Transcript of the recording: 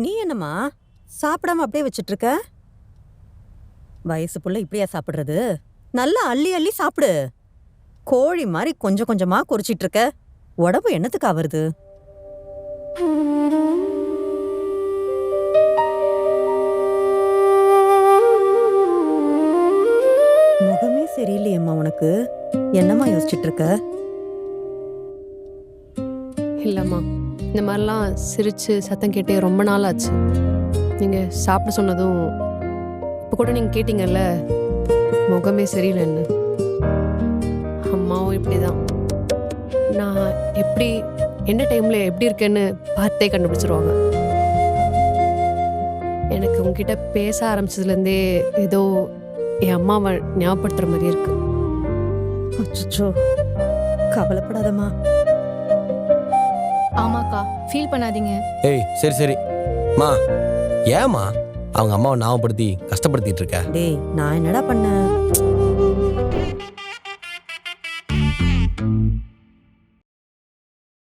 நீ என்னம்மா சாப்பிடாம அப்படியே வச்சிட்டு இருக்க? வயசு புள்ள இப்படியா சாப்பிடுறது? நல்லா அள்ளி அள்ளி சாப்பிடு. கோழி மாதிரி கொஞ்சம் கொஞ்சமா குறிச்சிட்டு இருக்க. உடம்பு என்னத்துக்கு ஆவறது? முகமே சரியில்லையம்மா உனக்கு. என்னம்மா யோசிச்சுட்டு இருக்க? இல்லைம்மா, இந்த மாதிரிலாம் சிரித்து சத்தம் கேட்டே ரொம்ப நாள் ஆச்சு. நீங்கள் சாப்பிட சொன்னதும் இப்போ கூட நீங்கள் கேட்டீங்கல்ல முகமே சரியில்லைன்னு. அம்மாவும் இப்படி தான். நான் எப்படி எந்த டைமில் எப்படி இருக்கேன்னு பார்த்தே கண்டுபிடிச்சிருவாங்க. எனக்கு உங்ககிட்ட பேச ஆரம்பிச்சதுலேருந்தே ஏதோ என் அம்மாவை ஞாபகப்படுத்துகிற மாதிரி இருக்கு. அச்சோ, கவலைப்படாதம்மா. ஆமாக்கா, ஃபீல் பண்ணாதீங்க. ஏய் சரி சரி மா, ஏமா அவங்க அம்மாவை ஞாபகப்படுத்தி கஷ்டப்படுத்திட்டு இருக்க? டேய், நான் என்னடா பண்ணேன்?